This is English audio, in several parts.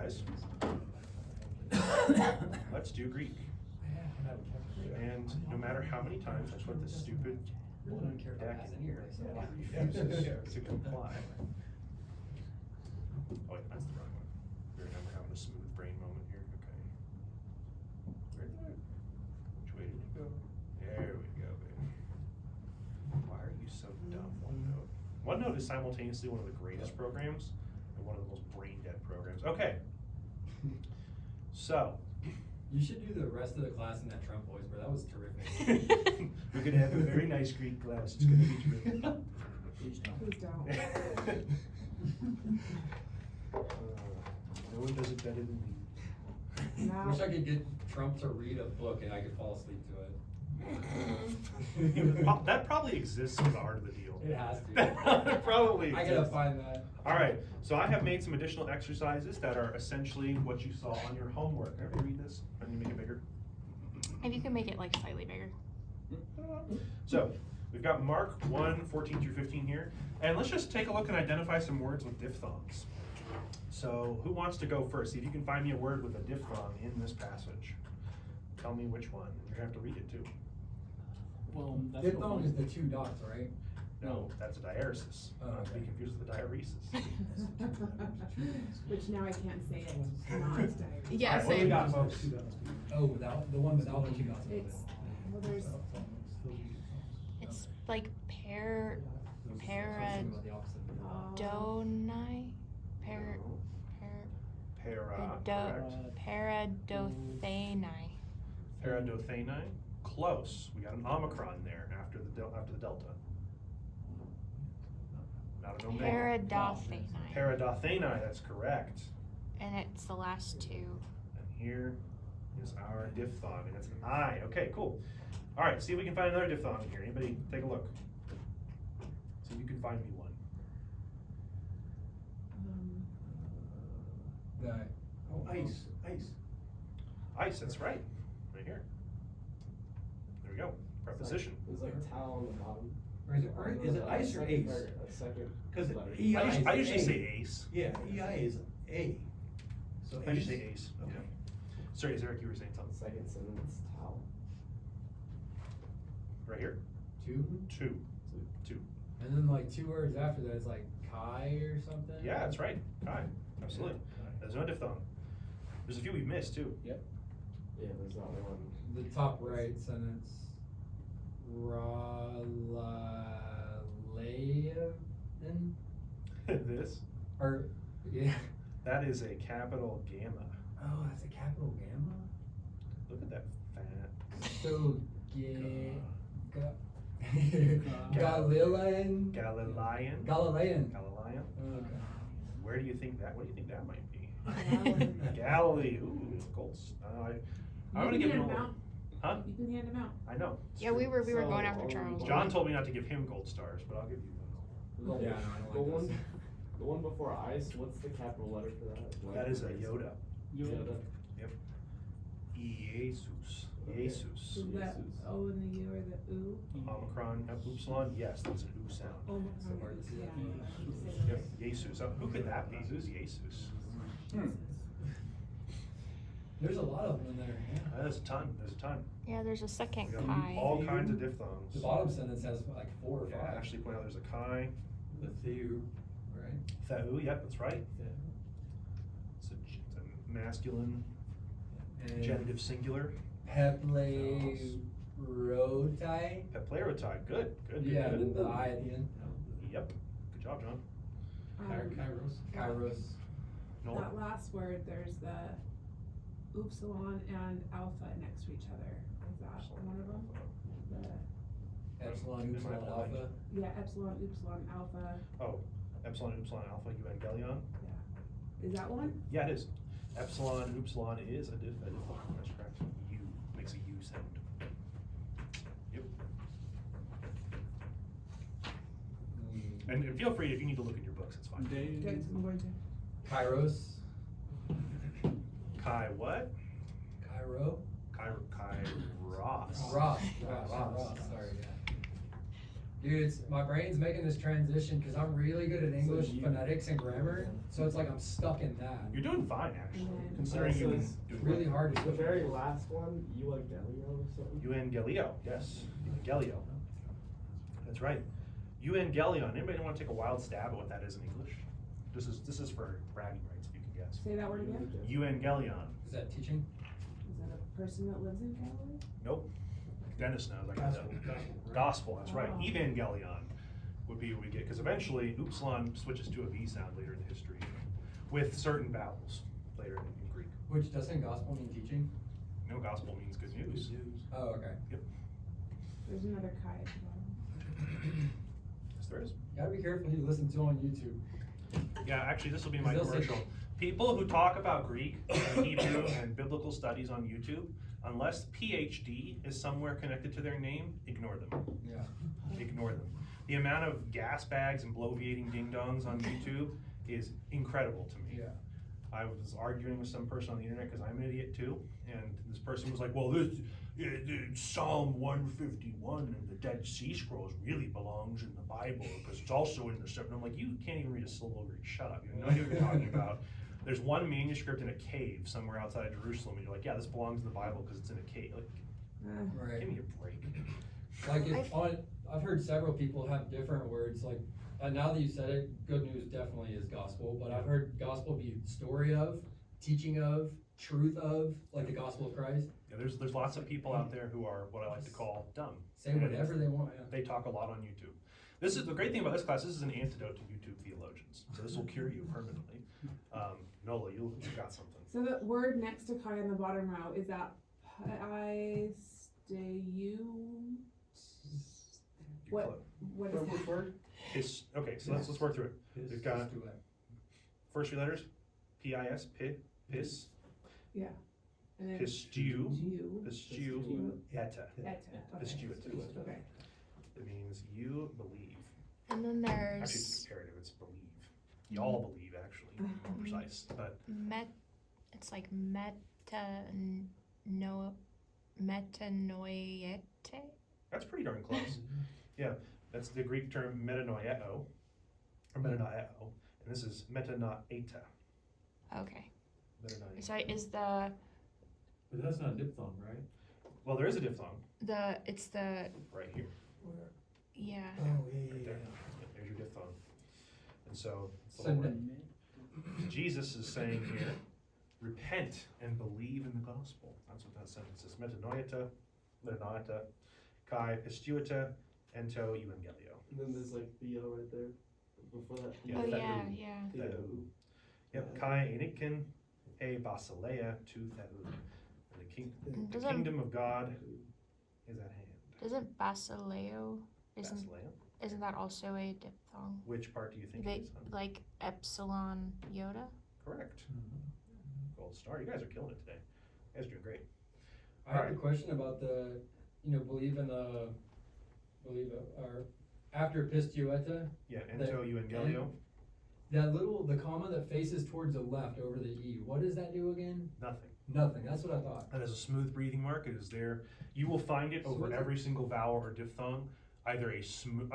guys. Let's do Greek. And no matter how many times I put this stupid deck in here, it refuses to comply. Oh wait, that's the wrong one. We're having a smooth brain moment here. Okay. Which way did it go? There we go, baby. Why are you so dumb, OneNote? OneNote is simultaneously one of the greatest programs and one of the most brain dead programs. Okay. So. You should do the rest of the class in that Trump voice, bro. That was terrific. We're gonna have a very nice Greek class. It's gonna be terrific. Please don't. No one does it better than me. No. Wish I could get Trump to read a book and I could fall asleep to it. That probably exists in the art of the deal. It has to. It probably I exists. gotta find that. All right, so I have made some additional exercises that are essentially what you saw on your homework. Everybody read this? I need to make it bigger. If you can make it like slightly bigger. So we've got Mark 1, 14 through 15 here. And let's just take a look and identify some words with diphthongs. So who wants to go first? See if you can find me a word with a diphthong in this passage. Tell me which one. You're gonna have to read it too. Well, that's Diphthong is the two dots, right? No, that's a diaresis. Oh, Not to be okay. confused with a diaresis. Which now I can't say it. Not Yeah, All right, what do we same. got, folks? Oh, without the one without the two dots. It's, well, there's, It's like paradonai. Paradothani. Paradothani. Close. We got an omicron there after the delta. Not an omega. Paradothani. Paradothani, that's correct. And it's the last two. And here is our diphthong, and it's an I. Okay, cool. All right, see if we can find another diphthong in here. Anybody take a look? See if you can find me one. Ice. Ice, that's right. Right here. There we go. Preposition. There's like towel on the bottom. Or is it ice or ace? A second. Because letter. EI is I usually A. say ace. Yeah, EI is A. So I usually say ace. Okay. Yeah. Sorry, Eric, you were saying something. Second sentence, towel. Right here. Two. Two. And then like two words after that is like Kai or something. Yeah, that's right. Kai. Absolutely. There's no diphthong. There's a few we've missed too. Yep. Yeah, there's not one. The top right sentence. This. Or yeah. That is a capital gamma. Oh, that's a capital gamma. Look at that fat. So Galilean. Galilean. Galilean. Okay. Where do you think that? What do you think that might be? Galilee. Galilee. Ooh, gold. I'm gonna give him a little. Huh? You can hand them out. I know. It's Yeah, true. we were So, going after Charles. John told me not to give him gold stars, but I'll give you one. Yeah, I don't like this. The one before ice, what's the capital letter for that? That is a Yoda. Yoda. Yep. Jesus. Okay. Jesus. Is that O and the U or the U? Omicron, upsilon, yes, that's an oo sound. Oh, So hard to see. yeah. Yep, Jesus. Who could that be? Who's Jesus? There's a lot of them in there. Yeah. There's a ton. There's a ton. Yeah, there's a second We got Kai. all kinds of diphthongs. The bottom sentence has like 4 or 5. Yeah, actually point out there's a chi. The thew, right? Thau, yep, that's right. Yeah. It's a masculine And genitive singular. Peplerotai. Peplerotai. Good. Yeah, and Good. then the I at the end. Yep. Good job, John. Kairos. Nolan. That last word, there's the upsilon and alpha next to each other. Is that one of them? The, Epsilon, In my upsilon, mind. alpha. yeah, epsilon, alpha. Oh, epsilon, alpha, evangelion. Is that one? Yeah, it is. Epsilon, is a diphthong. That's correct. U makes a U sound. Yep. And feel free if you need to look at your books, it's fine. Good, I'm going to. Kairos. Kai what? Cairo. Kai Ross. Ross. Ross. Sorry, yeah. Dude, my brain's making this transition because I'm really good at English you- phonetics and grammar, so it's like I'm stuck in that. You're doing fine, actually, Yeah. considering So you've been it's doing really hard to The switch. very last one, Euangelio or something? Euangelio, yes, Euangelio. That's right. Euangelion. Anybody want to take a wild stab at what that is in English? This is for bragging rights, if you can guess. Say that word again. Euangelion. Is that teaching? Is that a person that lives in Galilee? Nope. Dennis knows. I got Gospel, that. gospel, right? Gospel. That's right. Oh. Evangelion would be what we get because eventually upsilon switches to a V sound later in history, with certain vowels later in Greek. Which doesn't gospel mean teaching? No, gospel means good news. Good news. Oh, okay. There's another Kai at the bottom. Yes, there is. You gotta be careful who you listen to on YouTube. Yeah, actually, this will be my They'll say- commercial. People who talk about Greek and Hebrew and biblical studies on YouTube, unless PhD is somewhere connected to their name, ignore them. Yeah. Ignore them. The amount of gas bags and bloviating ding-dongs on YouTube is incredible to me. Yeah. I was arguing with some person on the internet because I'm an idiot too, and this person was like, well, this Psalm 151 and the Dead Sea Scrolls really belongs in the Bible because it's also in the seven. I'm like, you can't even read a syllable Greek. Shut up. You have no idea what you're talking about. There's one manuscript in a cave somewhere outside of Jerusalem, and you're like, yeah, this belongs in the Bible because it's in a cave. Like, Right. give me a break. Like I've heard several people have different words. Like now that you said it, good news definitely is gospel. But I've heard gospel be story of, teaching of, truth of, like the gospel of Christ. Yeah, there's lots of people out there who are what I like to call dumb. Say whatever they want. Yeah. They talk a lot on YouTube. This is the great thing about this class. This is an antidote to YouTube theologians. So this will cure you permanently. Nola, you've got something. So the word next to Kai in the bottom row, is that Pisteu? You're What, what is that? word? Okay, so let's work through it. We've got Let's do it. first three letters, P-I-S, pis, And then pisteu, Jew. pisteu, eta. Eta. Okay. Pisteueta. Okay. It means you believe. And then Actually, it's there's imperative. It's believe. Y'all believe, actually, to be more precise. But it's like metanoiete. that's pretty darn close. Yeah, that's the Greek term metanoeo, or metanoeo, and this is metanoeta. Okay. Metanoeta. So is the But that's not a diphthong, right? Well, there is a diphthong it's the right here. yeah. Oh, yeah, Right yeah, there. yeah. There's your diphthong. And so, it's the So whole then- word. Jesus is saying here, repent and believe in the gospel. That's what that sentence is. Metanoeta, kai pisteueta, ento euangelio. And then there's like Theo right there, before that. Yeah, Oh that yeah, would- yeah. Theo. Yep, kai enikin, e basileia tu theou. The Doesn't- kingdom of God is at hand. Doesn't Basileo Basileia? isn't that also a diphthong? Which part do you think it They is? Hon? like epsilon iota? Correct. Gold star. You guys are killing it today. You guys are doing great. I have a Alright. question about the, or after pisteueta, Yeah, ento euangelio. the comma that faces towards the left over the E, what does that do again? Nothing. Nothing, that's what I thought. That is a smooth breathing mark. It is there. You will find it over Smooth. every single vowel or diphthong. Either a smooth,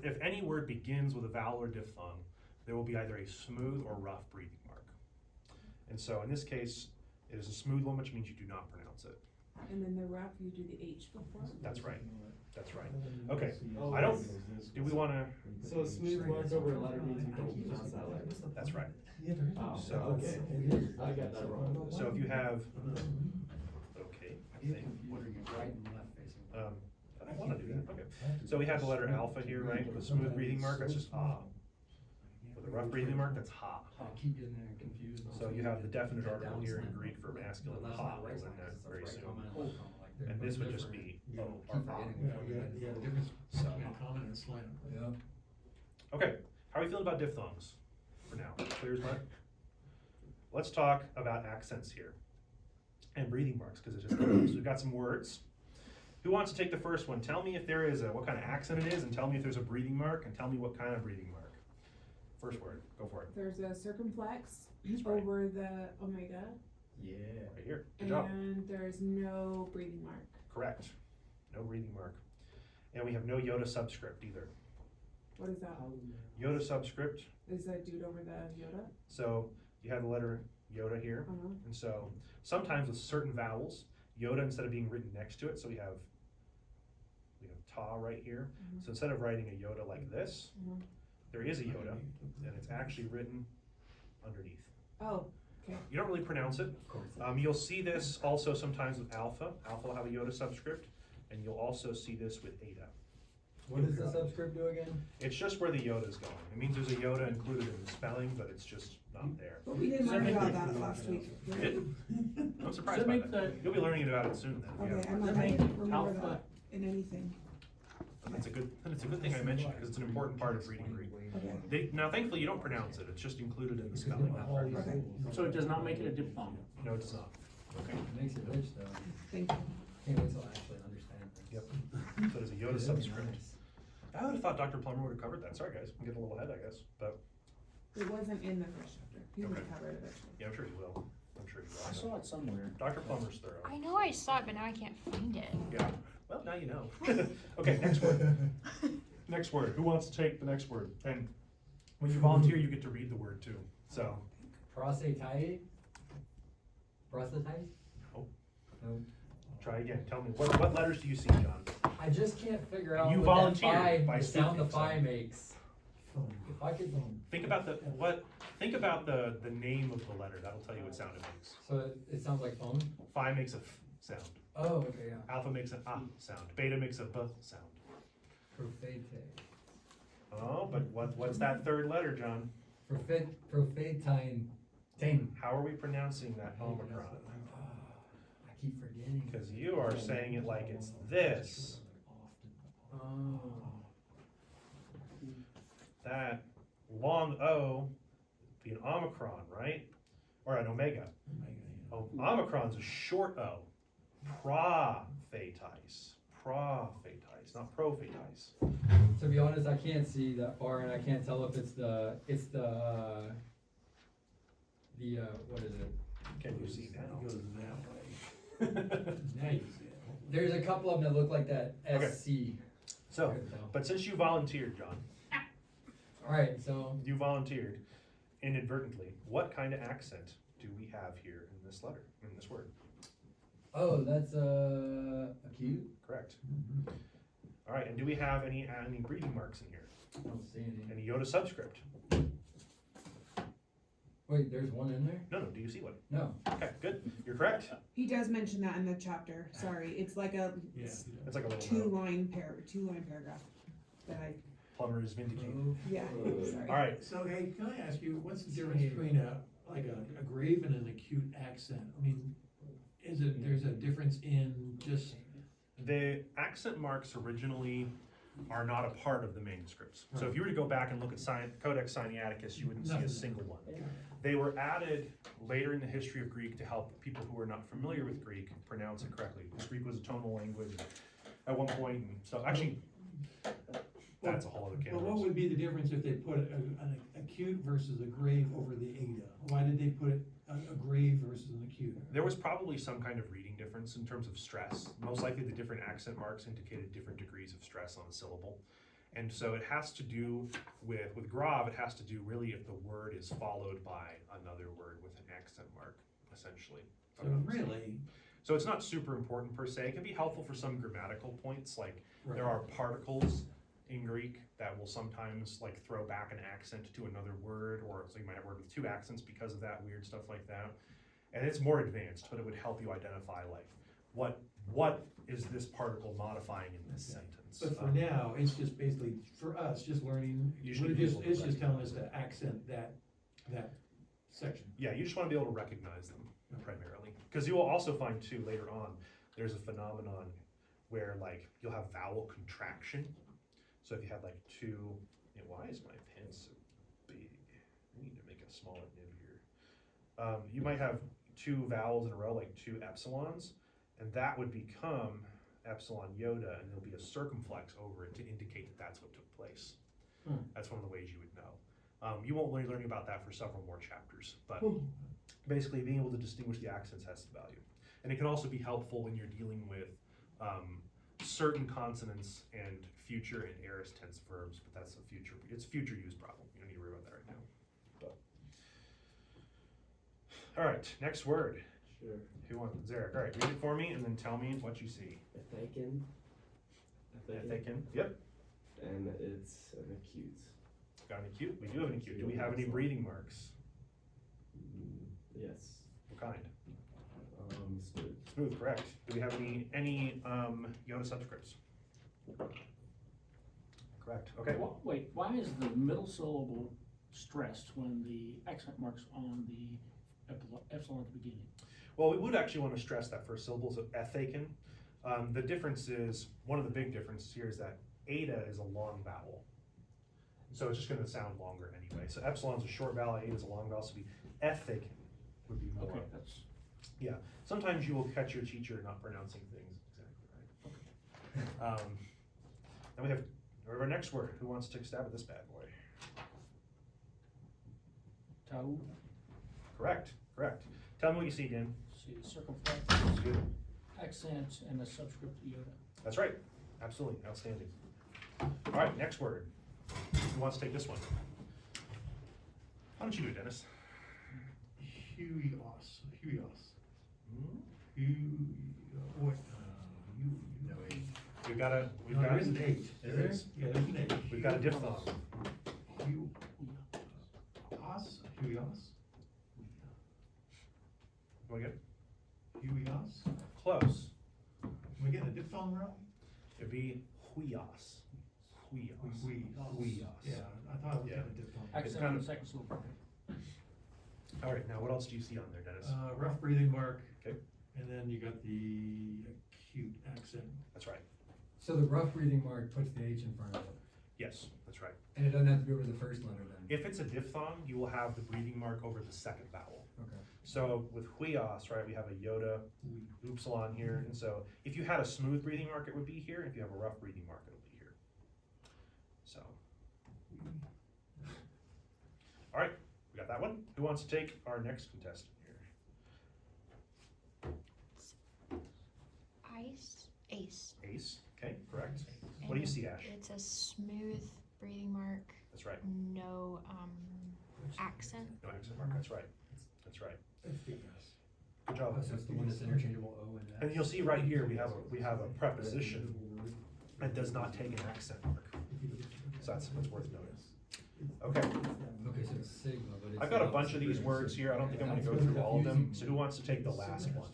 if any word begins with a vowel or diphthong, there will be either a smooth or rough breathing mark. And so in this case, it is a smooth one, which means you do not pronounce it. And then the rough, you do the H before. That's right. That's right. Okay. Oh, I don't. yes. Do we want to? So a smooth mark over a letter means you don't pronounce that letter. That's right. Yeah, there is. Oh, So- okay. I got that wrong. So if you have. Okay. I think. What are you right and left facing? I don't want to do that. Okay. So we have the letter alpha here, right? With a smooth breathing mark, that's just ah. With a rough breathing mark, that's ha. I keep getting confused. So you have the definite article here in Greek for masculine, ha. We'll learn that very soon. And this would just be o or ah. Yeah, the difference So, between a common and a slant. Yeah. okay. How are we feeling about diphthongs for now? Clear as mud? Let's talk about accents here and breathing marks because it just goes. So we've got some words. Who wants to take the first one? Tell me if there is what kind of accent it is, and tell me if there's a breathing mark, and tell me what kind of breathing mark. First word, go for it. There's a circumflex That's right. over the omega, Yeah. Right here. Good job. and there's no breathing mark. Correct. No breathing mark. And we have no Yoda subscript either. What is that? Yoda subscript, Is that dude over the Yoda? so you have the letter Yoda here. Uh-huh. And so sometimes with certain vowels, Yoda, instead of being written next to it, so we have ta right here. Mhm. So instead of writing a Yoda like this, Mhm. there is a Yoda, and it's actually written underneath. Oh, okay. You don't really pronounce it. Of course. You'll see this also sometimes with alpha. Alpha will have a Yoda subscript, and you'll also see this with eta. What does the subscript do again? It's just where the Yoda's going. It means there's a Yoda included in the spelling, but it's just not there. But we didn't Does that learn make about it- that last week. You did? I'm surprised Does that by make that. You'll be learning about it soon then. Okay, Yeah. I'm like, Does that I make didn't remember alpha- that in anything. And it's a good thing I mentioned it, because it's an important part of reading Greek. Okay. Now, thankfully, you don't pronounce it. It's just included in the spelling. Okay. So it does not make it a diphthong? No, it's not. Okay. It makes it rich though. Thank you. Can't wait till I actually understand this. Yep. So there's a Yoda That'd be subscript. nice. I would have thought Dr. Plummer would have covered that. Sorry, guys. I'm getting a little ahead, I guess. But It wasn't in the first chapter. He's gonna Okay. cover it eventually. yeah, I'm sure he will. I'm sure he I saw will. it somewhere. Dr. Plummer's thorough. I know I saw it, but now I can't find it. Yeah. Well, now you know. Okay, next word. Next word. Who wants to take the next word? And when you volunteer, you get to read the word too. So, Proselyte? Proselyte? No. No. try again. Tell me, what letters do you see, John? I just can't figure out You what volunteered that by the sound the speaking, so- phi makes. If I could, Think about the name of the letter. That'll tell you what sound it makes. so it sounds like phone? Phi makes a f sound. Oh, okay, yeah. Alpha makes an a sound. Beta makes a b sound. Profete. Oh, but what's that third letter, John? Prophetine. Ting. How are we pronouncing that omicron? I keep forgetting. Because you are saying it like it's this. Oh. That long O would be an omicron, right? Or an omega. Oh, omicron's a short O. Prophetis. Prophetis, not prophetis. To be honest, I can't see that far, and I can't tell if it's the what is it? Can you see It now? goes that way. Now you see it. There's a couple of them that look like that Okay. SC. So, but since you volunteered, John, Alright, so you volunteered inadvertently, what kind of accent do we have here in this letter, in this word? oh, that's acute. Correct. All right, and do we have any breathing marks in here? I don't see any. Any Yoda subscript? Wait, there's one in there? No, do you see one? No. Okay, good. You're correct. He does mention that in the chapter. Sorry, it's like a Yeah. It's like a little two note. line paragraph that I, Plumber is vindicated. yeah, sorry. All right, So, hey, can I ask you, what's the difference between a grave and an acute accent? I mean, there's a difference in just, the accent marks originally are not a part of the manuscripts. So if you were to go back and look at Codex Sinaiticus, you wouldn't see a Nothing. single one. They were added later in the history of Greek to help people who are not familiar with Greek pronounce it correctly. Because Greek was a tonal language at one point, and so actually, that's a whole other can but of what worms. would be the difference if they put an acute versus a grave over the eta? Why did they put a grave versus an acute? There was probably some kind of reading difference in terms of stress. Most likely the different accent marks indicated different degrees of stress on a syllable. And so it has to do with grav, it has to do really if the word is followed by another word with an accent mark, essentially. So really, So it's not super important per se. It can be helpful for some grammatical points, like there right. are particles in Greek that will sometimes like throw back an accent to another word, or so you might have a word with two accents because of that, weird stuff like that. And it's more advanced, but it would help you identify like what is this particle modifying in this sentence. But for now, it's just basically, for us, just learning, You should be able to it's just telling us recognize to accent that section. Yeah, you just want to be able to recognize them primarily, because you will also find too later on there's a phenomenon where like you'll have vowel contraction. So if you have like two, why is my pen so big? I need to make a smaller nib here. You might have two vowels in a row, like two epsilons, and that would become epsilon iota, and there'll be a circumflex over it to indicate that that's what took place. That's one of the ways you would know. You won't be learning about that for several more chapters, but basically being able to distinguish the accents has some value. And it can also be helpful when you're dealing with certain consonants and future and aorist tense verbs, but that's it's a future use problem. You don't need to worry about that right now. But. All right, next word. Sure. Who wants, Zarek? All right, read it for me and then tell me what you see. Athaken. Athaken, yep. And it's an acute. Got an acute? We do have an acute. Do we have any breathing marks? Yes. What kind? Smooth. Smooth, correct. Do we have any iota subscripts? Correct. Okay. Well, wait, why is the middle syllable stressed when the accent mark's on the epsilon at the beginning? Well, we would actually want to stress that first syllable, so ethaken. The difference is, one of the big differences here is that eta is a long vowel. So it's just going to sound longer anyway. So epsilon's a short vowel, eta is a long vowel, so be ethaken would be more. Okay, that's, Yeah. Sometimes you will catch your teacher not pronouncing things exactly right. Then we have our next word. Who wants to take a stab at this bad boy? tau, Correct. Tell me what you see, Dan. see, circumflex, Good. accent, and a subscript iota. That's right. Absolutely. Outstanding. All right, next word. Who wants to take this one? Why don't you do it, Dennis? Huios. Hmm? We've got No, there is an H. There is. Yeah, there's an H. We've got a diphthong. Huios. Am I good? Huios. Close. Am I getting a diphthong wrong? It'd be huios. Huios. Yeah, I thought it was Yeah. getting a diphthong. Accent kind on of- the second syllable. All right, now what else do you see on there, Dennis? Rough breathing mark. Okay. And then you got the acute accent. That's right. So the rough breathing mark puts the H in front of it, Yes, that's right. and it doesn't have to be over the first letter then? If it's a diphthong, you will have the breathing mark over the second vowel. Okay. So with huios, right, we have a iota, upsilon here, and so if you had a smooth breathing mark, it would be here. If you have a rough breathing mark, it'll be here. So. All right, we got that one. Who wants to take our next contestant here? Ace. Ace, okay, correct. What do you see, Ash? It's a smooth breathing mark, That's right. no accent. No accent mark, that's right. That's right. Good Oh, job. so it's the one that's interchangeable O and X. And you'll see right here, we have a preposition that does not take an accent mark. So that's worth noting. Okay, Okay, so it's sigma, but it's. I've got a the bunch of these opposite. words here. I don't think I'm gonna That's go really through all of them. confusing. So who wants to take the last one?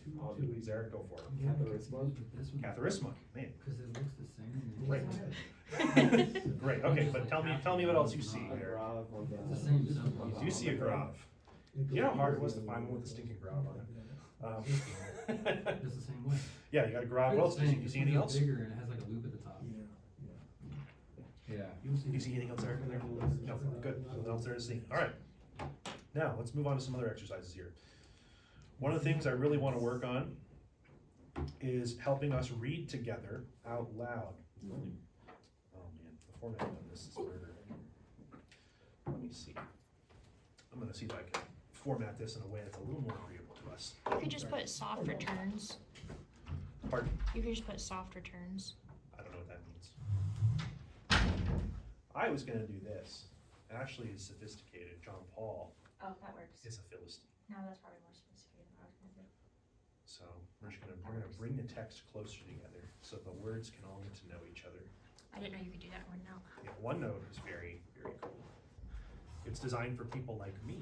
Zarek, go for it. I'm having confused with this one. Catharisma, man. Cause it looks the same. Great. Great, okay, but tell me what else you see there. It's the same symbol. You do see a grav. You know how hard it was to find one with a stinking grav on it? It's the same way. Yeah, you got a grav. What else do you see? You see anything else? Bigger and it has like a loop at the top. Yeah. Do you see anything else there? No, good. Nothing else there to see. All right. Now, let's move on to some other exercises here. One of the things I really want to work on is helping us read together out loud. Oh man, the format on this is murder. Let me see. I'm going to see if I can format this in a way that's a little more agreeable to us. You could just put soft returns. Pardon? You could just put soft returns. I don't know what that means. I was going to do this. Ashley is sophisticated. John Paul Oh, that works. is a Philistine. No, that's probably more sophisticated than I was gonna do. So we're gonna bring the text closer together so the words can all get to know each other. I didn't know you could do that one now. Yeah, OneNote is very, very cool. It's designed for people like me,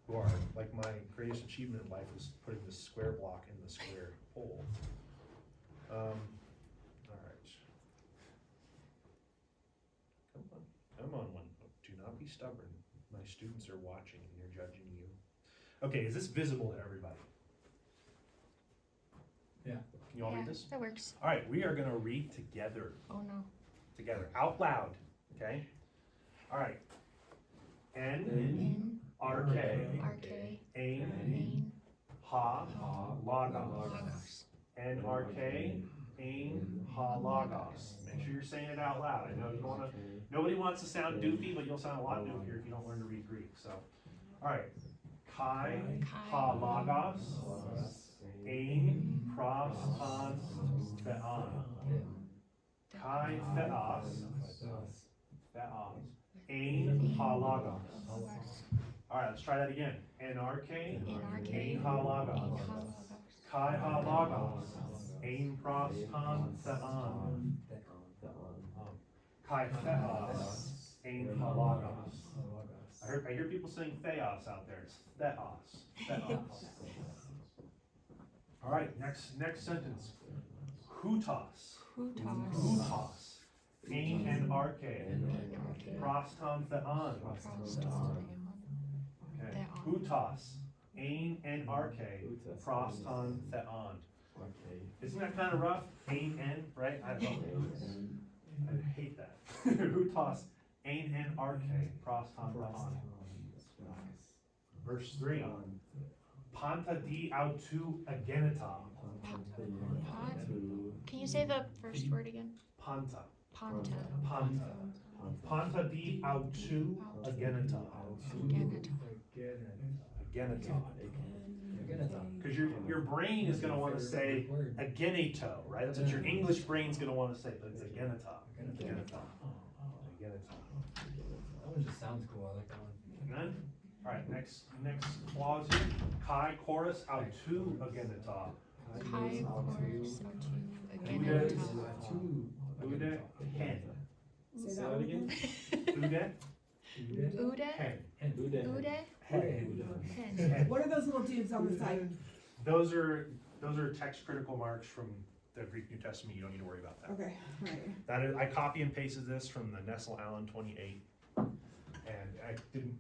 who are, like, my greatest achievement in life was putting this square block in the square hole. All right. Come on, OneNote. Do not be stubborn. My students are watching and they're judging you. Okay, is this visible to everybody? Yeah. Can you all Yeah, read this? that works. All right, we are gonna read together, out loud, okay? All right. N, R, K, RK, Ain, main, Ha, Logos. logos. N, R, K, Ain, Ha, Logos. Make sure you're saying it out loud. I know you wanna, nobody wants to sound doofy, but you'll sound a lot doofier if you don't learn to read Greek, so. All right. Kai, Ha, Logos, Ain, Pros, Han, Theon. Kai theos. Theos. Ein halagos. Alright, let's try that again. NRK. Ein halagos. Kai halagos. Ein proston theon. Kai theos. Ein halagos. I hear people saying theos out there. It's theos. Theos. Alright, next sentence. Hutos. Hutos. Ein and arche. Proston theon. Okay. Hutos. Ein and arche. Proston theon. Isn't that kind of rough? Ein and, right? I hate that. Hutos. Ein and arche. Proston theon. Verse 3. Panta di autu agenita. Can you say the first word again? Panta. Ponta. Panta. Panta di autu agenita. Agenita. Because your brain is going to want to say agenito, right? That's what your English brain's going to want to say, but it's agenita. Agenita. Agenita. That one just sounds cool, I like that one. Amen? Alright, next clause here. Kai chorus autu agenita. Kai chorus again. Ude hen. Say that one again. Ude Ude. hen. Ude. Hen. Hen. What are those little dudes on the side? Those are text critical marks from the Greek New Testament. You don't need to worry about that. Okay, alright. That is, I copy and pasted this from the Nestle Allen 28, and I didn't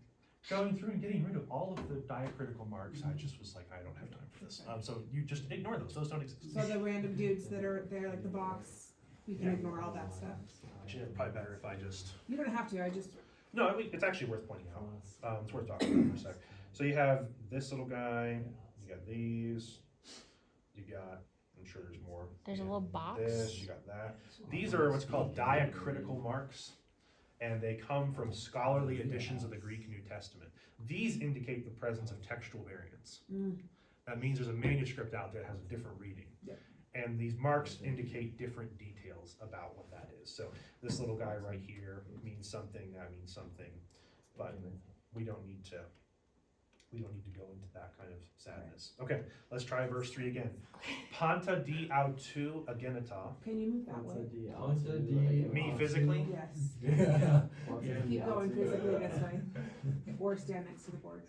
going through and getting rid of all of the diacritical marks. I just was like, I don't have time for this. So you just ignore those. Those don't exist. So the random dudes that are there, like the box, you can ignore all that stuff. Actually, it's probably better if I just. You don't have to, I just, No, it's actually worth pointing out. It's worth talking about for a sec. So you have this little guy. You got these. You got. I'm sure there's more. There's a You little got box. This. You got that. These are what's called diacritical marks, and they come from scholarly editions of the Greek New Testament. These indicate the presence of textual variants. That means there's a manuscript out there that has a different reading. Yep. And these marks indicate different details about what that is. So this little guy right here means something, that means something, but we don't need to go into that kind of sadness. Okay, let's try verse 3 again. Panta di autu agenita. can you move that way? Ponta di. Me physically? Yes. Yeah. Keep going physically this way. Or stand next to the board.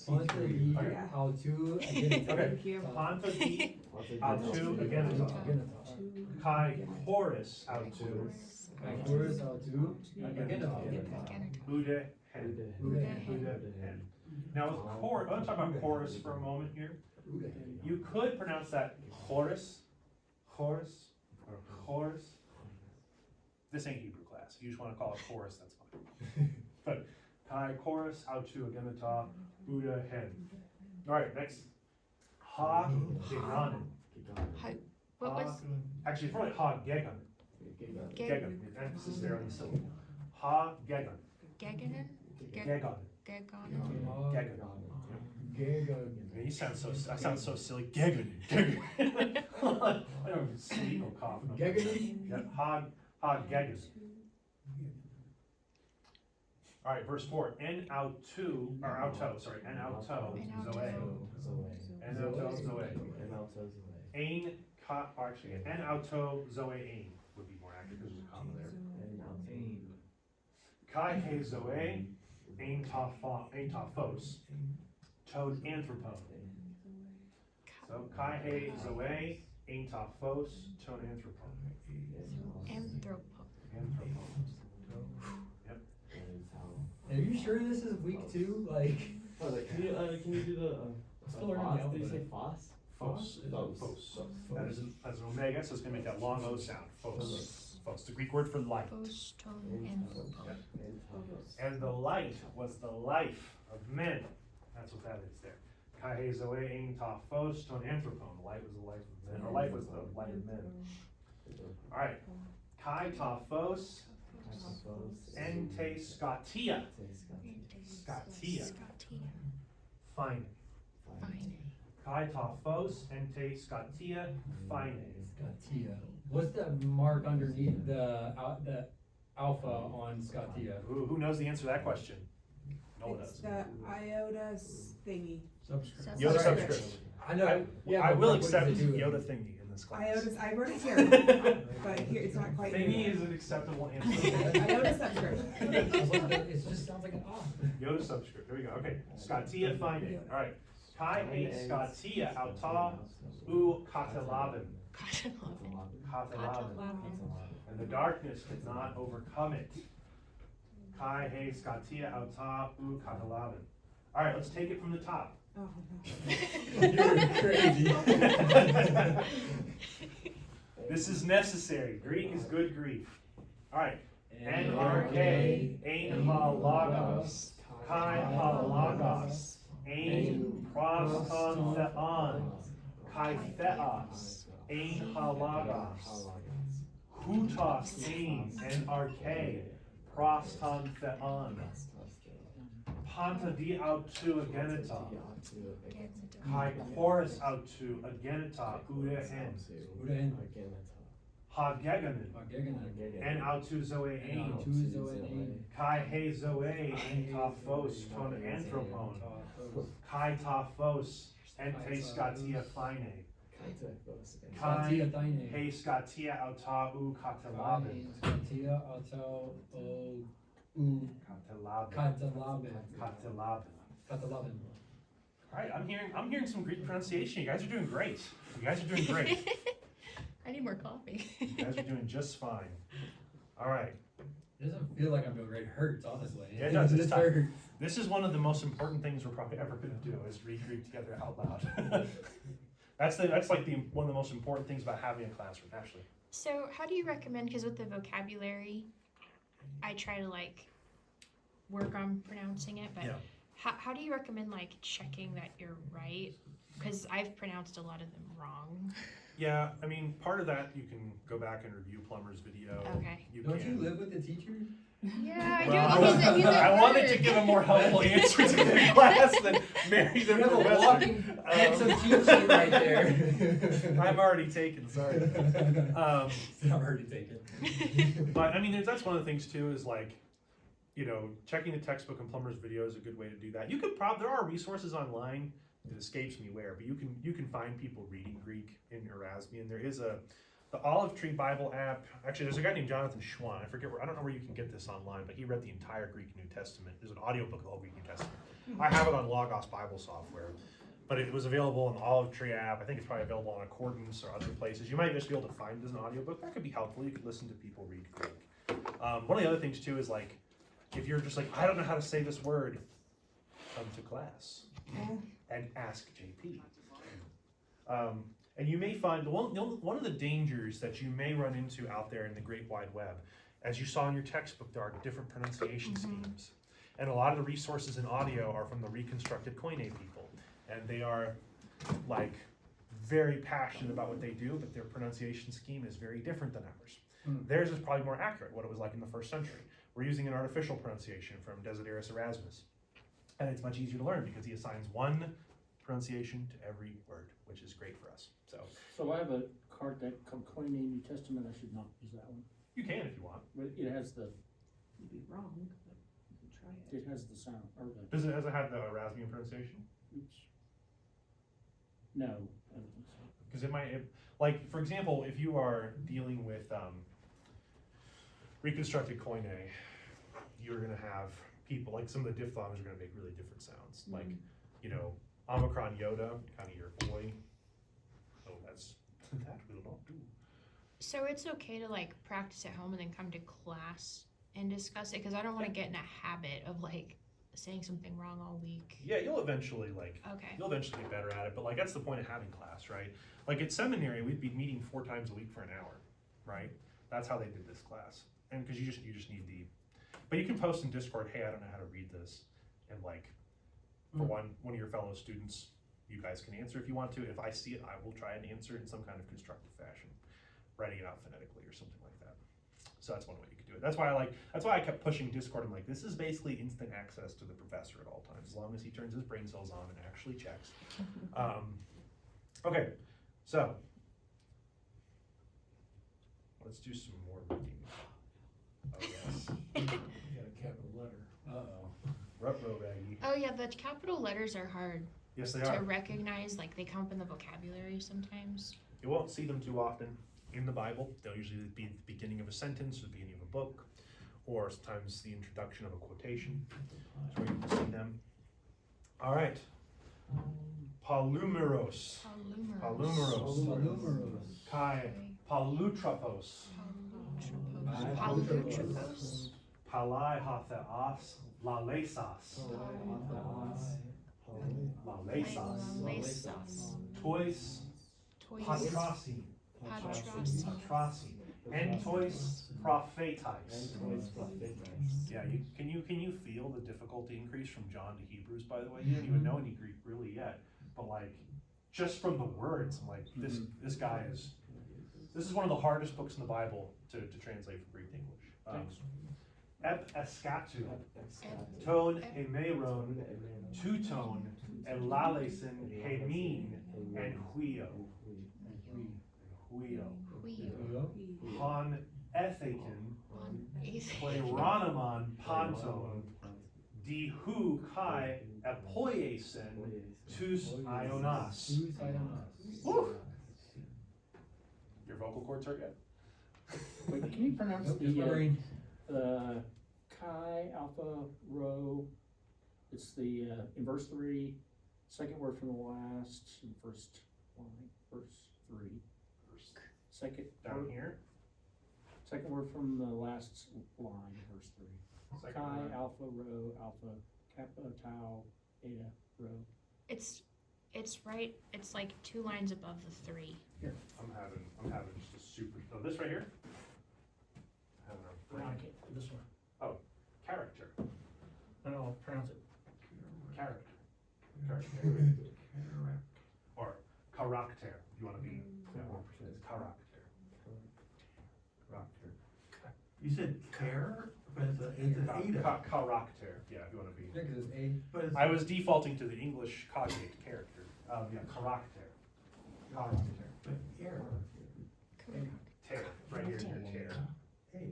Ponta di Yeah. autu agenita. Okay. Thank you. Panta di autu agenita. Kai chorus autu Kai chorus autu agenita. ude hen. Ude Ude hen. Now, chorus, I want to talk about chorus for a moment here. You could pronounce that chorus, or chorus. This ain't Hebrew class. If you just want to call it chorus, that's fine. But kai chorus autu agenita ude hen. All right, next. Ha geganen. What was Actually, it's probably ha gegan. Gegan. Emphasis there on the syllable. Ha gegan. Geganen? Gegan. Geganen? Gegan. Man, I sound so silly. Gegan. Gegan. I don't sneeze or cough. No. Geganen? Yeah, ha gegan. All right, verse 4. En auto, zoe. En auto, zoe. Ein ka, actually, en auto, zoe ein would be more accurate because there's a comma there. Kai he zoe, ein taphos, tod anthropon. So kai he zoe, ein taphos, tod anthropon. Anthropo. Anthropon. Yep. Are you sure this is week 2? Like, Can you do the, still learning the did you say alphabet. phos? Phos. Phos. That's an omega, so it's gonna make that long O sound. Phos. Phos, the Greek word for light. Poston anthropo. And the light was the life of men. That's what that is there. Kai he zoe ein ta phos ton anthropon. The light was the life of men. Or life was the light of men. Alright. Kai ta phos ente scotia. Scotia. Scotia. Fine. Fine. Kai ta phos, ente skatia phine. Scotia. What's the mark underneath the alpha on Scotia? Who knows the answer to that question? No one It's knows. the iota thingy. Subscript. Yoda Right. subscript. I know. Yeah, I but will what does accept it do? Yoda thingy in this class. Iota's, I wrote it here, but here, it's not quite. Thingy here. is an acceptable answer. Iota subscript. It just sounds like an off. Yoda subscript. Here we go. Okay. Scotia fine. All right. Kai e Scotia auta u katalaben. Katalaben. And the darkness did not overcome it. Kai he Scotia auta u katalaben. All right. Let's take it from the top. Oh, You're This is necessary. Greek is good Greek. All right. NRK, ein ha logos, kai ha logos, ein proston theon, kai theos, ein ha logos, hutos ein, NRK, proston theon, panta di autu agenita, kai chorus autu agenita ude hen, ha geganin, en autu zoe ein, kai he zoe en ta phos ton anthropon, kai ta phos en te skatia phine, kai he skatia auta u katalaben, Scotia, auto, u, katalaben, Catalaben. katalaben. All right, I'm hearing some Greek pronunciation. You guys are doing great. You guys are doing great. I need more coffee. You guys are doing just fine. All right. It doesn't feel like I'm doing great. It hurts, honestly. Yeah, it does. It's It tough. hurts. This is one of the most important things we're probably ever going to do is read Greek together out loud. That's like one of the most important things about having a classroom, actually. So how do you recommend, because with the vocabulary, I try to like work on pronouncing it, but Yeah. how do you recommend like checking that you're right? Because I've pronounced a lot of them wrong. Yeah, I mean, part of that you can go back and review Plummer's video. Okay. Don't you live with the teacher? Yeah, I Well, do. He's a I wanted to nerd. give a more helpful answer to the class than Mary the You have a professor. walking handsome cheat sheet right there. I'm already taken, sorry. I'm already taken. But I mean, that's one of the things too is like, you know, checking the textbook and Plummer's video is a good way to do that. You could there are resources online. It escapes me where, but you can find people reading Greek in Erasmian. There is the Olive Tree Bible app. Actually, there's a guy named Jonathan Schwan. I don't know where you can get this online, but he read the entire Greek New Testament. There's an audiobook of the whole Greek New Testament. I have it on Logos Bible software, but it was available on the Olive Tree app. I think it's probably available on Accordance or other places. You might just be able to find it as an audiobook. That could be helpful. You could listen to people read Greek. One of the other things too is like, if you're just like, I don't know how to say this word, come to class and ask JP. And you may find one of the dangers that you may run into out there in the great wide web, as you saw in your textbook, there are different pronunciation schemes. And a lot of the resources in audio are from the reconstructed Koine people. And they are like very passionate about what they do, but their pronunciation scheme is very different than ours. Theirs is probably more accurate, what it was like in the first century. We're using an artificial pronunciation from Desiderius Erasmus. And it's much easier to learn because he assigns one pronunciation to every word, which is great for us. So I have a card that Koine New Testament, I should not use that one. You can if you want. But it has the, You'd be wrong, but you can try it. it has the sound, or the, Does it have the Erasmian pronunciation? oops. No, I don't think so. Because like, for example, if you are dealing with reconstructed Koine, you're going to have people, like some of the diphthongs are going to make really different sounds. Like, you know, Omicron Yoda, kind of your boy. So that's, that we don't do. So it's okay to like practice at home and then come to class and discuss it, because I don't want to get in a habit of like saying something wrong all week. Yeah, you'll eventually Okay. you'll eventually get better at it, but like that's the point of having class, right? Like at seminary, we'd be meeting 4 times a week for an hour, right? That's how they did this class. And because you just need but you can post in Discord, hey, I don't know how to read this, and like for one of your fellow students, you guys can answer if you want to. If I see it, I will try and answer it in some kind of constructive fashion, writing it out phonetically or something like that. So that's one way you could do it. That's why I kept pushing Discord. I'm like, this is basically instant access to the professor at all times, as long as he turns his brain cells on and actually checks. Okay, so let's do some more reading. Oh yes, You got a capital letter. Uh-oh. ruh-roh baggy. Oh yeah, the capital letters are hard Yes, they to are. recognize. Like they come up in the vocabulary sometimes. You won't see them too often in the Bible. They'll usually be at the beginning of a sentence, or the beginning of a book, or sometimes the introduction of a quotation. That's where you can see them. All right. Palumeros. Palumeros. Kai palutropos. Palutropos. Palai hatheas lalesas. Lalesas. Lesas. Tois Toys. patrasi. Patrasi. Entois prophetais. Yeah, can you feel the difficulty increase from John to Hebrews, by the way? You didn't even know any Greek really yet, but like, just from the words, I'm like, this guy this is one of the hardest books in the Bible to translate from Greek to English. Ep escatu, ton hemeron, tuton, elalesin, hemin, and huio. Han ethakin, Pleranoman panton, di hu kai apoiesen tus ionas. Woo! Your vocal cords hurt yet? Wait, can you pronounce the chi, alpha, rho? It's the, in verse 3, second word from the last, first line, verse 3. Second Down word, here. second word from the last line, verse 3. Second Chi, line. alpha, rho, alpha, kappa, tau, eta, rho. It's right. It's like 2 lines above the 3. I'm having just a super. Oh, this right here. I'm having a brain. Okay, this one. Character. No, pronounce it. Character. Or character. You want to be more precise. Character. You said care, but it's an eta. Character. Yeah, if you want to be. Yeah, 'cause it's A. But it's, I was defaulting to the English cognate character. Yeah, character. Character. but air. Tear. Right here. Tear. Hey.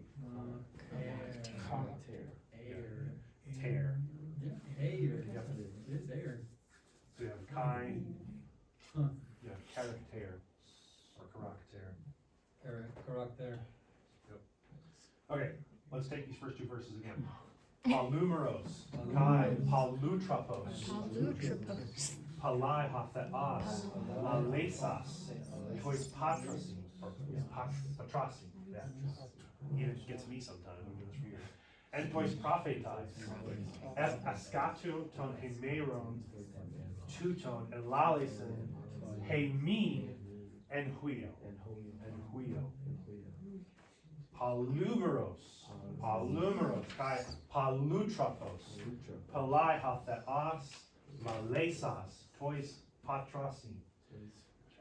Tear. Yeah, air. Yep. It's air. So you have kai. Huh. You have character. Or character. Correct there. Okay, let's take these first 2 verses again. Palumeros, kai palutropos, Palutropos. palai hatheas, lalesas, tois patrasi, or patrasi, yeah. It gets me sometimes, I'm gonna read it. And tois prophetais, et ascatu ton hemeron, tuton elalesin, hemin, en huio. Palumeros, kai palutropos, palai hatheas, lalesas, tois patrasi,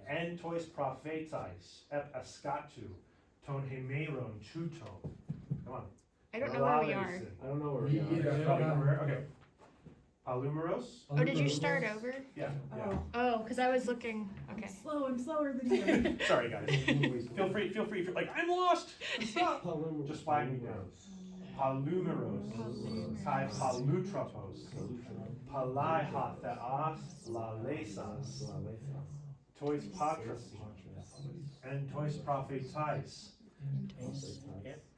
en tois prophetais, ep ascatu, ton hemeron tuton. Come on. I don't know where we are. Lalesen. I don't know where Yeah, we yeah. are. Probably where- Okay. Palumeros? Oh, did you start over? Yeah, yeah. Oh, Oh, because I was looking. Okay. I'm slower than you. Sorry, guys. Feel free, if you're like, I'm lost, stop. Just flag me down. Palumeros, kai palutropos, palai hatheas, lalesas, tois patrasi, en tois prophetais,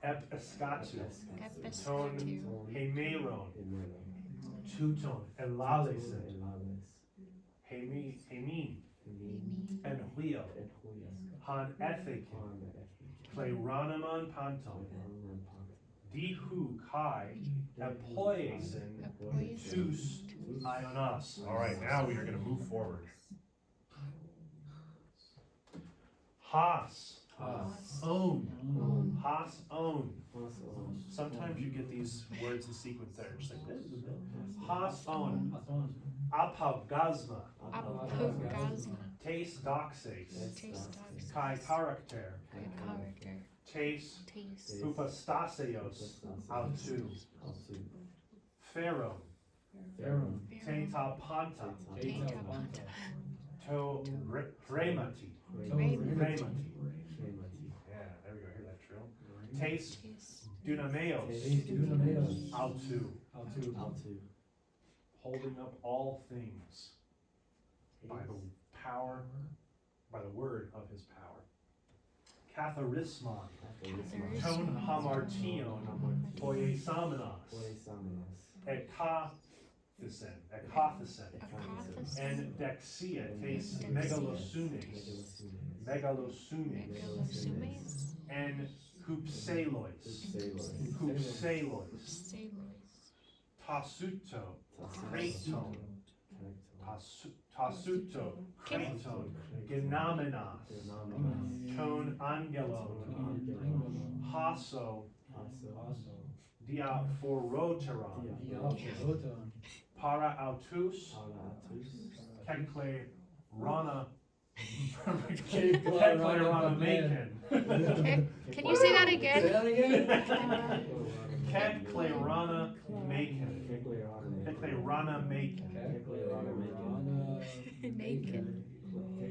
ep escatu, ton hemeron, tuton elalesin, hemin, en huio, han ethikin, pleranoman panton, dihu kai, apoiesin, tus ionas. All right, now we are going to move forward. Has, own, has, own. Sometimes you get these words in sequence that are just like this. Has, own, apaugasma, Apaugasma. tes doxes, Taste dogs. kai character, Character. tes Taste. upastasios, autu, pharaoh, te ta panta, Take a To remati. Remati. Yeah, there we go. Hear that trill. Taste dunameos. Dunameos. Autu. Altu. Holding up all things by the power, by the word of his power. Katharismon. Ton hamartion. Poiesamenos. Ekathisen. Akathis. And dexia. Tes megalosunes. Megalosunes. Megalosumes. And hupselois. Hupselois. Pselois. Tasuto. Kraton. Tasuto. Kraton. Genomenos. Ton angelon. Haso. Diaphoroteron. Para autus. Kekle rana. Kekle rana maken. Okay, can you say that Say again? that again? Kekle rana maken. Kekle rana maken. Macon.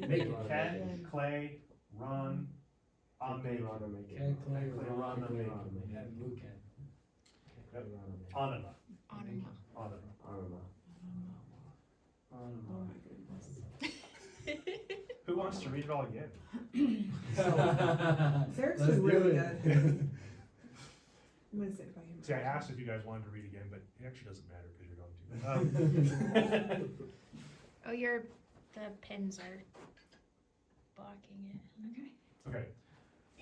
Ket, clay, run, amaken. Kekle rana maken. Anima. Anima. Anima. Who wants to read it all again? Sarah's Let's been do really it. good. I'm gonna sit by him. See, I asked if you guys wanted to read again, but it actually doesn't matter because you're going to. Oh, the pins are blocking it. Okay. Okay.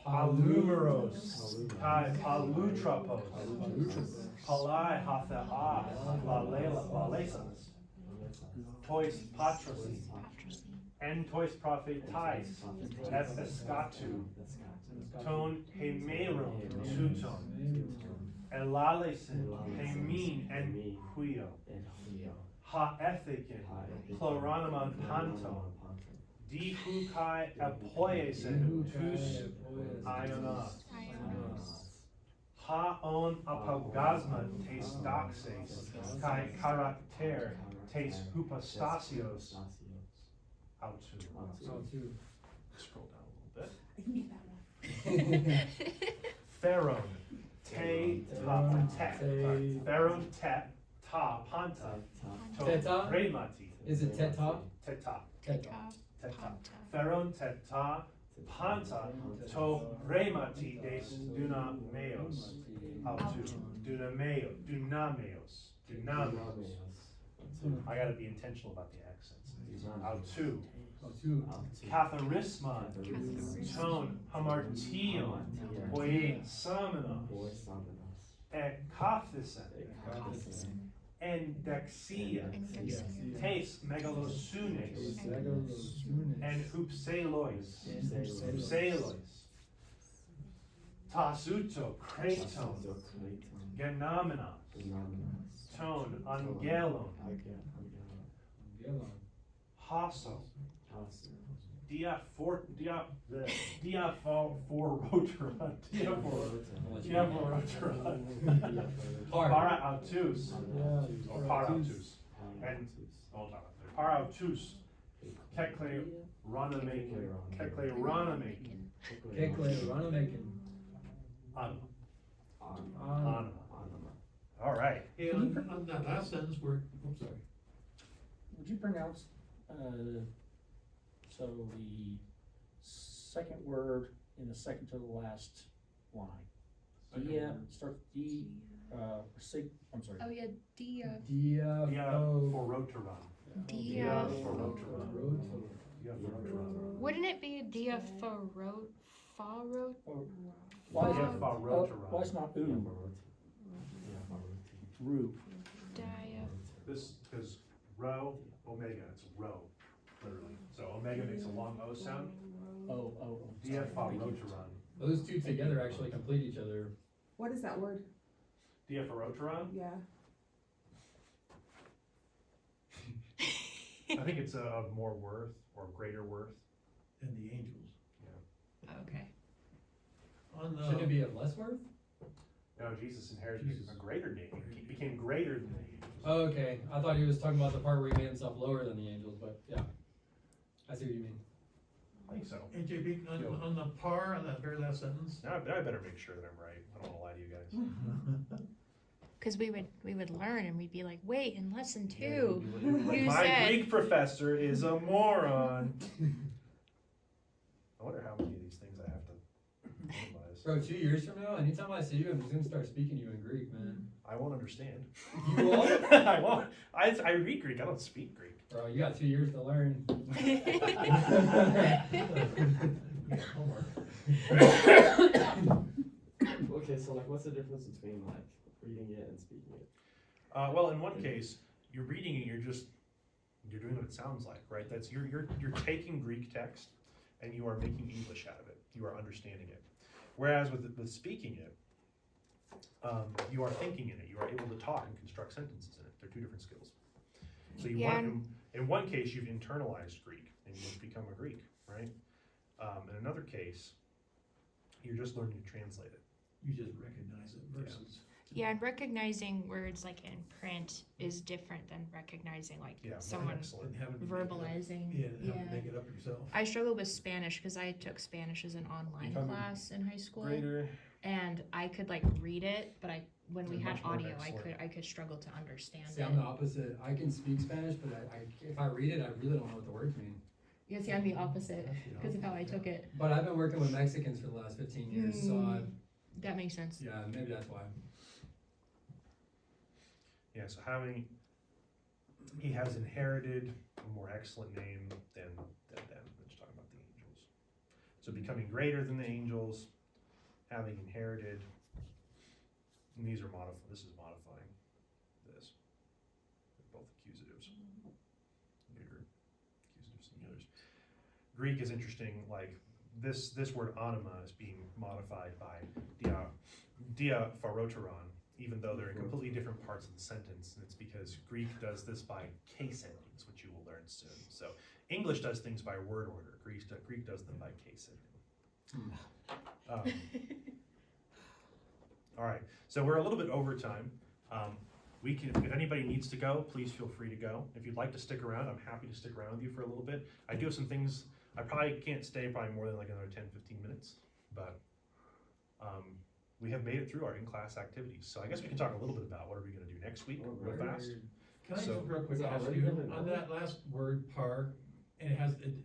Palumeros. Kai palutrapos. Palai hatha'ah. Lalesas. Tois patrosi. Patrocine. En tois prophetais. Et escatu. Ton hemeron tuton. Elalesen. Hemin en huio. Ha ethikin. Chloranaman panton. Di hukai apoiesen tus ionos. Ha on apogasma tes doxes. Kai character tes hupostasios. Autu. Scroll down a little bit. I can get that one. Theron. Te ta te. Theron te ta panta. To Teta? remati. Is it teta? Teta. Teta. Teta. Panta. Theron teta panta to remati des dunameos. Autu. Dunameos. I gotta be intentional about the accents. Autu. Katharismon. Ton hamartion. Poiesamenos. Ekathisen. En dexia. Tes megalosunes. En hupselois. Hupselois. Tasuto. Kraton. Genomenos. Ton angelon. Haso. Diaphoroteron. Para autus. Or parautus. And hold on. Parautus. Kekle rana maken. Kekle rana maken. Kekle, run making. Anima. All right. Hey, on that last sentence where, I'm sorry. Would you pronounce, so the second word in the second to the last line? Dia, starts D, I'm sorry. Oh yeah, dia. Diaphoroteron. Diaphoroteron. Diaphoroteron. Wouldn't it be diaphorot? Why is it, Diaphoroteron. why is not oo? Roo. This, because rho, omega, it's rho, literally. So omega makes a long O sound. Oh. Diaphoroteron. Those two together actually complete each other. What is that word? Diaphoroteron? Yeah. I think it's of more worth or greater worth. And the angels. Okay. On Shouldn't it be of less worth? No, Jesus inherited a greater name. He became greater than the angels. Oh, okay, I thought he was talking about the part where he made himself lower than the angels, but yeah. I see what you mean. I think so. And JP, on the par, on that very last sentence, Now, I better make sure that I'm right. I don't wanna lie to you guys. Cause we would learn and we'd be like, wait, in lesson Yeah, 2, you- you My said. Greek professor is a moron. I wonder how many of these things I have to memorize. Bro, 2 years from now, anytime I see you, I'm just gonna start speaking to you in Greek, man. I won't understand. You won't? I won't. I read Greek, I don't speak Greek. Bro, you got 2 years to learn. Okay, so like, what's the difference between like reading it and speaking it? Well, in one case, you're reading it, you're doing what it sounds like, right? That's, you're taking Greek text and you are making English out of it. You are understanding it. Whereas with speaking it, you are thinking in it. You are able to talk and construct sentences in it. They're two different skills. So in one case, you've internalized Greek and you've become a Greek, right? In another case, you're just learning to translate it. you just recognize it versus. Yeah, and recognizing words like in print is different than recognizing like Yeah, someone excellent. And having to make it up. verbalizing. Yeah, and having to make it up yourself. I struggled with Spanish because I took Spanish as an online Become class in high school, Greater. and I could like read it, but when we They're had much more audio, excellent. I could struggle to understand See, it. I'm the opposite. I can speak Spanish, but if I read it, I really don't know what the words mean. Yeah, see, I'm the opposite because of how I took it. But I've been working with Mexicans for the last 15 years, so That makes sense. yeah, maybe that's why. Yeah, so he has inherited a more excellent name than them. Let's talk about the angels. So becoming greater than the angels, having inherited, and these are this is modifying this. They're both accusatives. Neuter, accusative singulars. Greek is interesting, like this word anima is being modified by dia pharoteron, even though they're in completely different parts of the sentence, and it's because Greek does this by case endings, which you will learn soon. So English does things by word order, Greek does them by case ending. All right, so we're a little bit over time. If anybody needs to go, please feel free to go. If you'd like to stick around, I'm happy to stick around with you for a little bit. I do have some things, I probably can't stay more than like another 10, 15 minutes, but we have made it through our in-class activities. So I guess we can talk a little bit about what are we gonna do next week, real fast. Can I just So- real quick Is it ask already you, done? on that last word par, and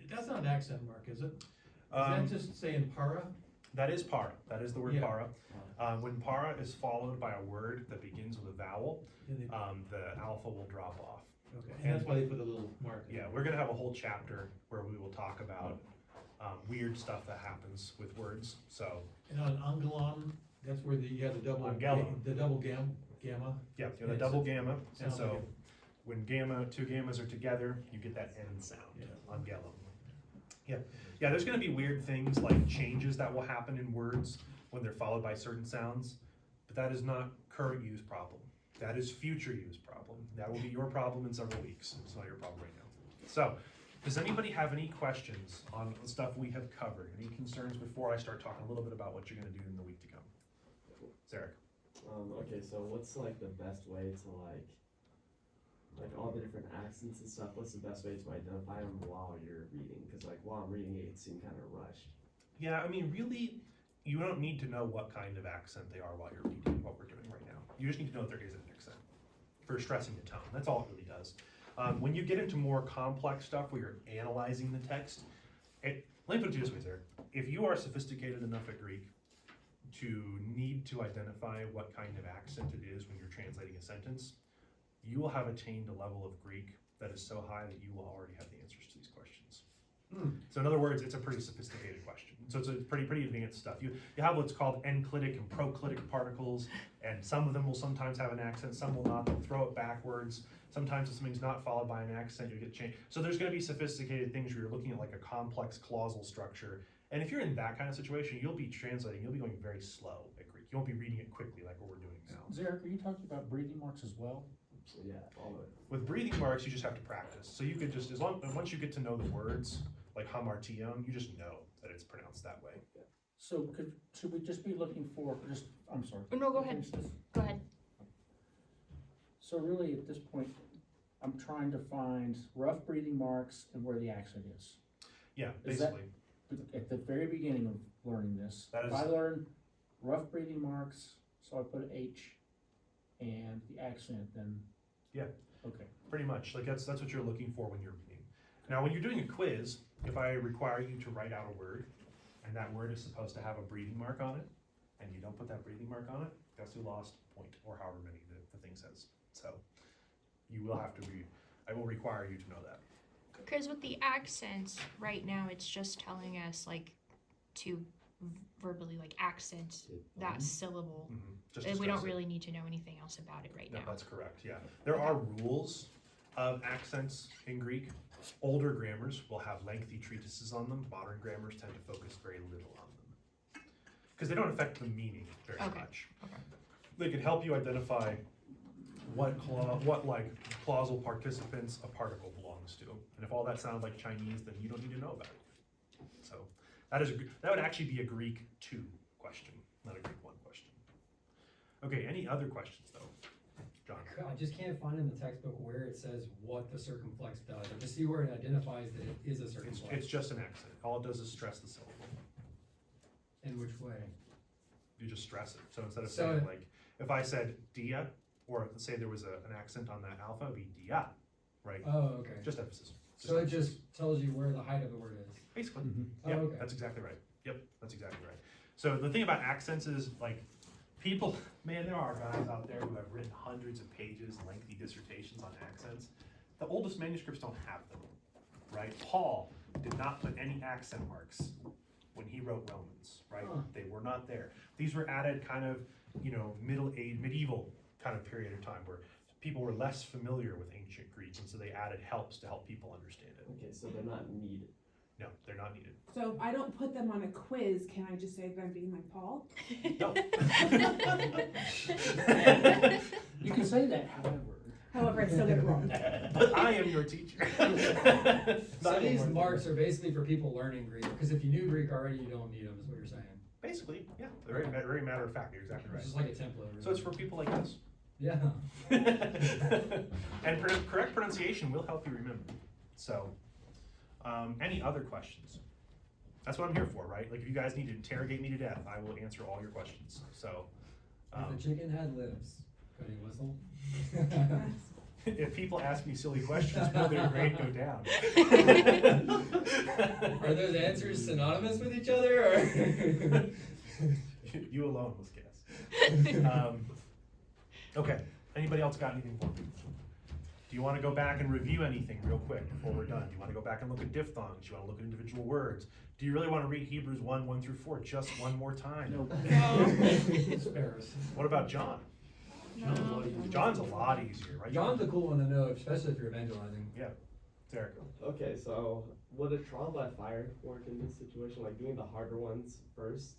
that's not an accent mark, is it? Is Um, that just saying para? That is para, that is the word Yeah. para. When para is followed by a word that begins with a vowel, And they- the alpha will drop off. Okay, and that's why they put a little mark there. Yeah, we're gonna have a whole chapter where we will talk about weird stuff that happens with words. So And on angelon, that's where you have the double. Angelon. The double gamma. yeah, you have Yeah, the double gamma, and sounds so like it. when two gammas are together, you get that N sound, Yeah. angellum. Yeah, there's gonna be weird things like changes that will happen in words when they're followed by certain sounds, but that is not current use problem. That is future use problem. That will be your problem in several weeks. It's not your problem right now. So, does anybody have any questions on the stuff we have covered? Any concerns before I start talking a little bit about what you're gonna do in the week to come? Zarek. Okay, so what's like the best way to like all the different accents and stuff, what's the best way to identify them while you're reading? Because like while I'm reading it seemed kind of rushed. Yeah, I mean, really, you don't need to know what kind of accent they are while you're reading what we're doing right now. You just need to know that there is an accent for stressing the tone. That's all it really does. When you get into more complex stuff where you're analyzing the text, let me put it this way, Sarah. If you are sophisticated enough at Greek to need to identify what kind of accent it is when you're translating a sentence, you will have attained a level of Greek that is so high that you will already have the answers to these questions. So in other words, it's a pretty sophisticated question. So it's a pretty advanced stuff. You have what's called enclitic and proclitic particles, and some of them will sometimes have an accent, some will not. They'll throw it backwards. Sometimes if something's not followed by an accent, you get changed. So there's gonna be sophisticated things where you're looking at like a complex clausal structure. And if you're in that kind of situation, you'll be translating, you'll be going very slow at Greek. You won't be reading it quickly like what we're doing now. Zarek, are you talking about breathing marks as well? So yeah, all of it. With breathing marks, you just have to practice. So you could just, once you get to know the words, like hamartion, you just know that it's pronounced that way. So should we just be looking for, I'm sorry. No, go ahead. Finish this? Go ahead. So really, at this point, I'm trying to find rough breathing marks and where the accent is. Yeah, Is that- basically. At the very beginning of learning this, That if is- I learn rough breathing marks, so I put H and the accent, then. Yeah. Okay. Pretty much, like that's what you're looking for when you're reading. Now, when you're doing a quiz, if I require you to write out a word, and that word is supposed to have a breathing mark on it, and you don't put that breathing mark on it, guess who lost a point, or however many the thing says. So, you will have to read, I will require you to know that. Because with the accents, right now, it's just telling us like to verbally like accent that syllable. Just And to we don't stress it. really need to know anything else about it right No, now. that's correct, yeah. There are rules of accents in Greek. Older grammars will have lengthy treatises on them. Modern grammars tend to focus very little on them. Because they don't affect the meaning very Okay, much. okay. They can help you identify what like clausal participants a particle belongs to. And if all that sounds like Chinese, then you don't need to know about it. So that would actually be a Greek 2 question, not a Greek 1 question. Okay, any other questions though? John? I just can't find in the textbook where it says what the circumflex does. I just see where it identifies that it is a circumflex. It's just an accent. All it does is stress the syllable. In which way? You just stress it. So instead of So saying it- like, if I said dia, or let's say there was an accent on that alpha, it'd be dia, right? Oh, okay. Just emphasis. So it just tells you where the height of the word is. Basically. Oh, Yeah, okay. that's exactly right. Yep, that's exactly right. So the thing about accents is like, people, man, there are guys out there who have written hundreds of pages, lengthy dissertations on accents. The oldest manuscripts don't have them, right? Paul did not put any accent marks when he wrote Romans, right? Huh. They were not there. These were added kind of, medieval kind of period of time where people were less familiar with ancient Greek, and so they added helps to help people understand it. Okay, so they're not needed. No, they're not needed. So if I don't put them on a quiz, can I just say that I'm being like Paul? No. You can say that, however. However, I still get it wrong. But I am your teacher. So these marks are basically for people learning Greek, because if you knew Greek already, you don't need them, is what you're saying. Basically, yeah, very, very matter of fact, you're exactly It's right. just like a template. Really. So it's for people like us. Yeah. And correct pronunciation will help you remember. So, any other questions? That's what I'm here for, right? Like if you guys need to interrogate me to death, I will answer all your questions. So, If the chicken had lips, could he whistle? if people ask me silly questions, will their grade go down? Are those answers synonymous with each other, or? You alone must guess. Okay, anybody else got anything for me? Do you want to go back and review anything real quick before we're done? Do you want to go back and look at diphthongs? Do you want to look at individual words? Do you really want to read Hebrews 1 through 4 just one more time? Nope. Spare us. What about John? John's a lot easier, right? John's a cool one to know, especially if you're evangelizing. Yeah, Derek. Okay, so would a trial by fire work in this situation, like doing the harder ones first?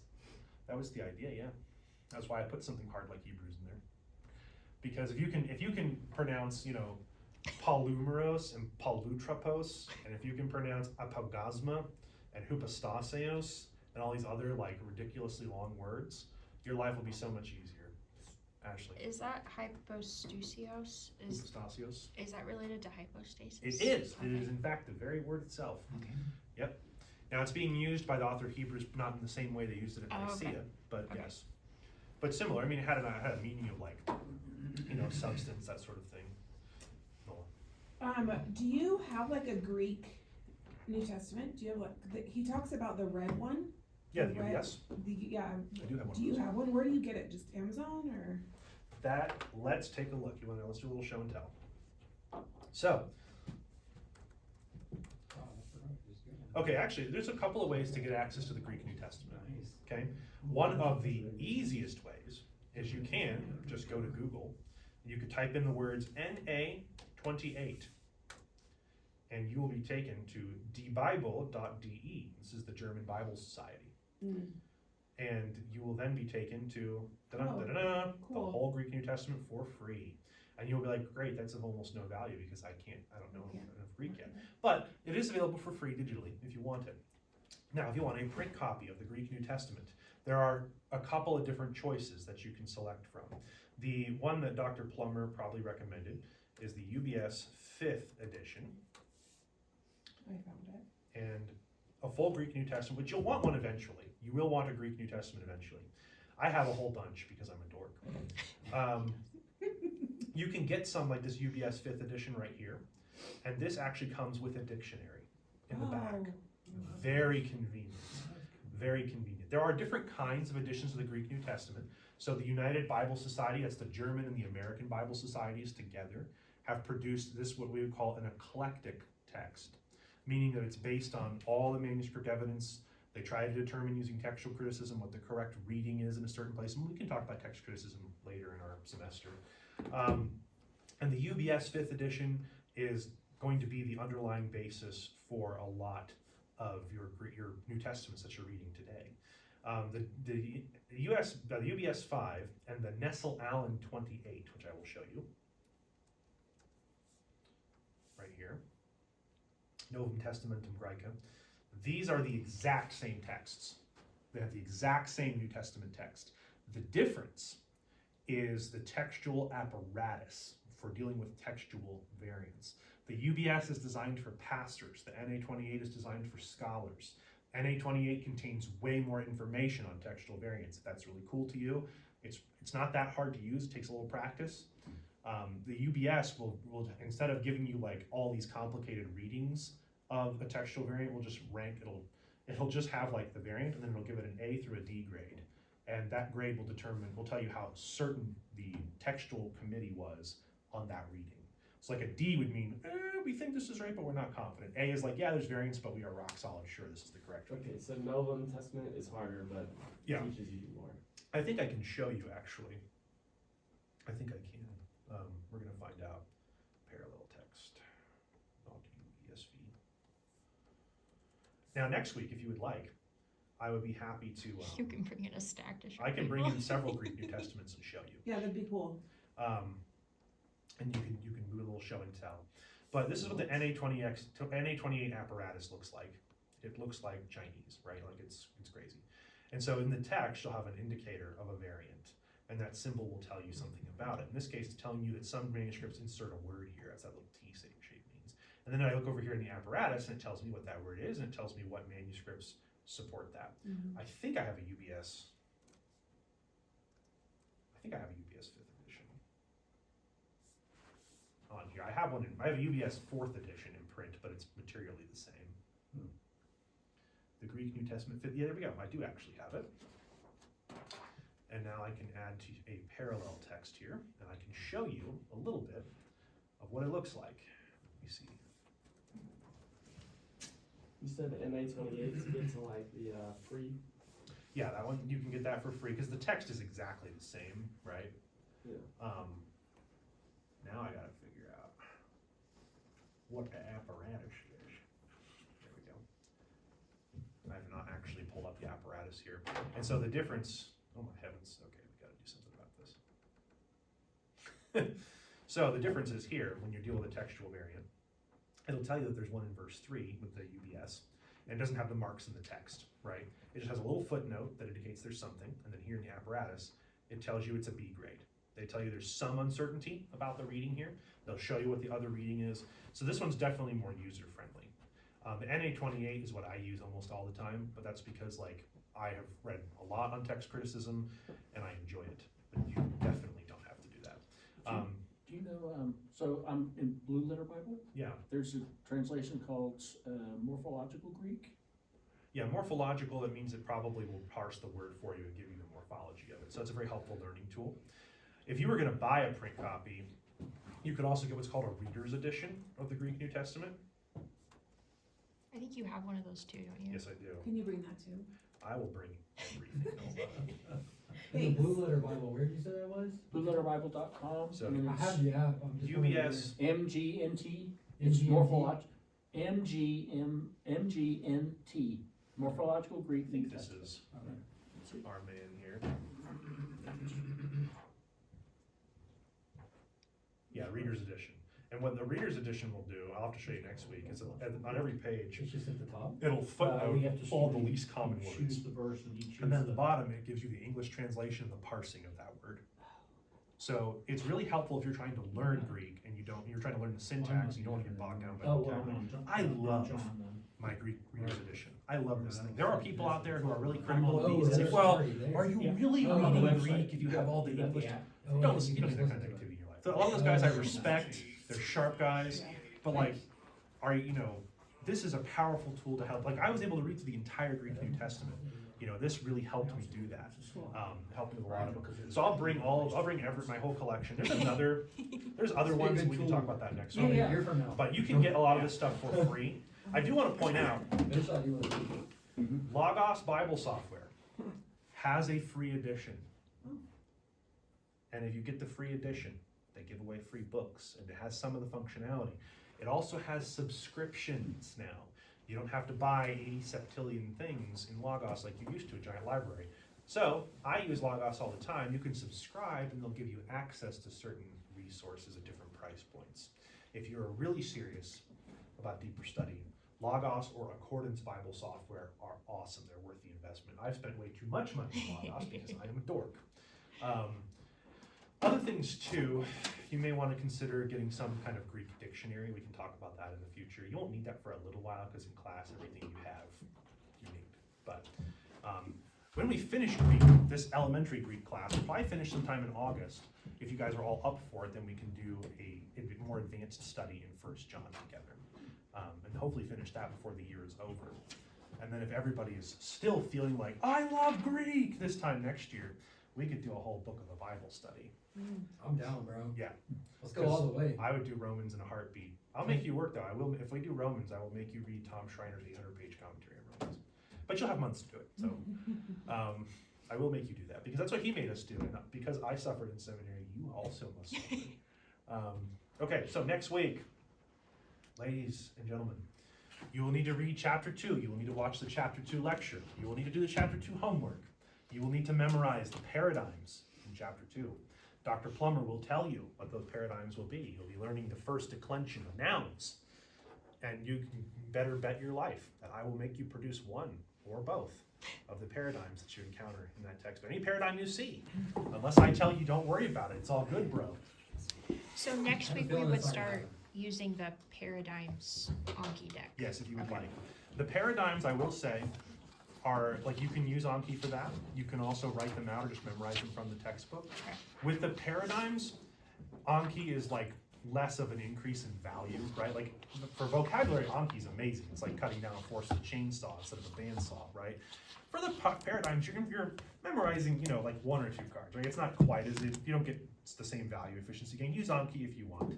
That was the idea, yeah. That's why I put something hard like Hebrews in there. Because if you can pronounce, palumeros and palutropos, and if you can pronounce apogasma and hypostaseos and all these other like ridiculously long words, your life will be so much easier. Ashley. Is that hypostusios? Hypostaseos. Is that related to hypostasis? It is. It Okay. is in fact the very word itself. Okay. Yep. Now it's being used by the author of Hebrews, not in the same way they used it in Oh, Nicaea, okay. but Okay. yes. But similar. I mean, it had a meaning of like, substance, that sort of thing. Noah. Do you have like a Greek New Testament? Do you have like, he talks about the red one? Yeah, The red- yes, Yeah, I do have one. do you have one? Where do you get it? Just Amazon or? Let's take a look. Let's do a little show and tell. So, okay, actually, there's a couple of ways to get access to the Greek New Testament. Okay, one of the easiest ways is you can just go to Google. You could type in the words NA28, and you will be taken to dbible.de. This is the German Bible Society. And you will then be taken to the cool. whole Greek New Testament for free. And you'll be like, great, that's of almost no value because I don't know enough Greek yet. But it is available for free digitally if you want it. Now, if you want a print copy of the Greek New Testament, there are a couple of different choices that you can select from. The one that Dr. Plummer probably recommended is the UBS 5th edition. I found it. And a full Greek New Testament, which you'll want one eventually. You will want a Greek New Testament eventually. I have a whole bunch because I'm a dork. You can get some like this UBS 5th edition right here. And this actually comes with a dictionary in the back. Very convenient. Very convenient. There are different kinds of editions of the Greek New Testament. So the United Bible Society, that's the German and the American Bible Societies together, have produced this, what we would call an eclectic text, meaning that it's based on all the manuscript evidence. They try to determine using textual criticism what the correct reading is in a certain place. And we can talk about text criticism later in our semester. And the UBS 5th edition is going to be the underlying basis for a lot of your New Testaments that you're reading today. The UBS 5 and the Nestle-Allen 28, which I will show you right here, Novum Testamentum Graeca, these are the exact same texts. They have the exact same New Testament text. The difference is the textual apparatus for dealing with textual variants. The UBS is designed for pastors. The NA28 is designed for scholars. NA28 contains way more information on textual variants. If that's really cool to you, it's not that hard to use. It takes a little practice. The UBS will, instead of giving you like all these complicated readings of a textual variant, will just rank, it'll just have like the variant, and then it'll give it an A through a D grade. And that grade will tell you how certain the textual committee was on that reading. So like a D would mean, we think this is right, but we're not confident. A is like, yeah, there's variance, but we are rock solid sure this is the correct one. Okay, so Novum Testament is harder, but Yeah. teaches you more. I think I can show you actually. I think I can. We're gonna find out. Parallel text, not ESV. Now next week, if you would like, I would be happy to. You can bring in a stack to show I can bring people. in several Greek New Testaments and show you. Yeah, that'd be cool. And you can do a little show and tell. But this is what the NA28 apparatus looks like. It looks like Chinese, right? Like it's crazy. And so in the text, you'll have an indicator of a variant, and that symbol will tell you something about it. In this case, it's telling you that some manuscripts insert a word here. That's that little T shape means. And then I look over here in the apparatus, and it tells me what that word is, and it tells me what manuscripts support that. I think I have a UBS. I think I have a UBS 5th edition on here. I have a UBS 4th edition in print, but it's materially the same. The Greek New Testament 5th, yeah, there we go. I do actually have it. And now I can add to a parallel text here, and I can show you a little bit of what it looks like. Let me see. You said NA28 is good to like the free. Yeah, that one, you can get that for free, because the text is exactly the same, right? Yeah. Now I gotta figure out what the apparatus is. There we go. I have not actually pulled up the apparatus here. And so the difference, oh my heavens, okay, we gotta do something about this. So the difference is here, when you deal with a textual variant, it'll tell you that there's one in verse 3 with the UBS, and it doesn't have the marks in the text, right? It just has a little footnote that indicates there's something, and then here in the apparatus, it tells you it's a B grade. They tell you there's some uncertainty about the reading here. They'll show you what the other reading is. So this one's definitely more user-friendly. The NA28 is what I use almost all the time, but that's because like I have read a lot on text criticism, and I enjoy it. But you definitely don't have to do that. Do you know, so I'm in Blue Letter Bible, Yeah. there's a translation called Morphological Greek. Yeah, morphological, it means it probably will parse the word for you and give you the morphology of it. So it's a very helpful learning tool. If you were gonna buy a print copy, you could also get what's called a reader's edition of the Greek New Testament. I think you have one of those too, don't you? Yes, I do. Can you bring that too? I will bring everything. And the Blue Letter Bible, where did you say that was? BlueLetterBible.com. So- and I it's have the app, I'm just wondering UBS, MGNT. It's MGNT? morphological. MGNT. Morphological Greek. I think New this Testament. is Okay. our man here. Yeah, reader's edition. And what the reader's edition will do, I'll have to show you next week, is on every page, It's just at the top. it'll footnote we have to all the least common choose words. the verse and you choose. And then at the bottom, it gives you the English translation and the parsing of that word. So it's really helpful if you're trying to learn Greek and you're trying to learn the syntax, and you don't want to get bogged down by Oh, the well, vocabulary. I'm on I love John then. my Greek Reader's Edition. I love this thing. There are people out there who are really Oh, critical of these. It's like, it's well, already there. are you Yeah. really Oh, on the reading website. Greek if you have all the You got English? app. Oh, Don't yeah, listen, you don't need that kind of negativity in your life. So a lot of those guys I respect, they're sharp guys, but like, this is a powerful tool to help. Like, I was able to read through the entire Greek New Testament. This really helped me do that. Helped me with a lot of them. So I'll bring my whole collection. There's other It's a ones, good we can tool. talk about that next So week. a year from now. But you can get a lot of this stuff for free. I do want to point out, Finish that, you wanna- Logos Bible Software has a free edition. And if you get the free edition, they give away free books, and it has some of the functionality. It also has subscriptions now. You don't have to buy 80 septillion things in Logos like you used to, a giant library. So I use Logos all the time. You can subscribe and they'll give you access to certain resources at different price points. If you're really serious about deeper study, Logos or Accordance Bible software are awesome. They're worth the investment. I've spent way too much money on Logos because I am a dork. Other things too, you may want to consider getting some kind of Greek dictionary. We can talk about that in the future. You won't need that for a little while because in class everything you have, you need. But when we finish Greek, this elementary Greek class, we'll probably finish sometime in August. If you guys are all up for it, then we can do a more advanced study in 1 John together. And hopefully finish that before the year is over. And then if everybody is still feeling like, I love Greek this time next year, we could do a whole book of the Bible study. I'm down, bro. Yeah. Let's go all the way. I would do Romans in a heartbeat. I'll make you work though. I will. If we do Romans, I will make you read Tom Schreiner's 800-page commentary on Romans. But you'll have months to do it. So I will make you do that because that's what he made us do. And because I suffered in seminary, you also must suffer. Okay, so next week, ladies and gentlemen, you will need to read chapter 2. You will need to watch the chapter 2 lecture. You will need to do the chapter 2 homework. You will need to memorize the paradigms in chapter 2. Dr. Plummer will tell you what those paradigms will be. You'll be learning the first declension of nouns. And you can better bet your life that I will make you produce one or both of the paradigms that you encounter in that text. But any paradigm you see, unless I tell you don't worry about it, it's all good, bro. So next I'm week we feeling would this right start now. using the Paradigms Anki deck. Yes, if you would Okay. like. The paradigms, I will say, are, like, you can use Anki for that. You can also write them out or just memorize them from the textbook. Okay. With the paradigms, Anki is like less of an increase in value, right? Like for vocabulary, Anki is amazing. It's like cutting down a force with a chainsaw instead of a bandsaw, right? For the paradigms, you're memorizing, like 1 or 2 cards, right? It's not quite as if you don't get the same value efficiency gain. Use Anki if you want.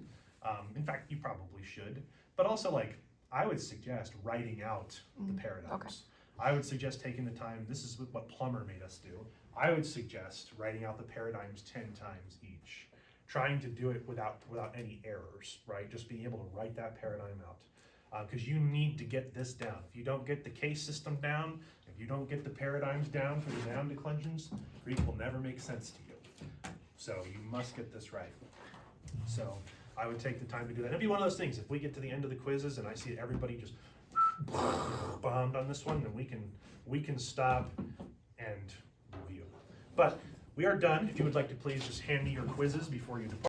In fact, you probably should. But also, like, I would suggest writing out the paradigms. Okay. I would suggest taking the time, this is what Plummer made us do. I would suggest writing out the paradigms 10 times each. Trying to do it without any errors, right? Just being able to write that paradigm out. Because you need to get this down. If you don't get the case system down, if you don't get the paradigms down for the noun declensions, Greek will never make sense to you. So you must get this right. So I would take the time to do that. It'd be one of those things, if we get to the end of the quizzes and I see everybody just bombed on this one, then we can stop and review. But we are done. If you would like to please just hand me your quizzes before you depart.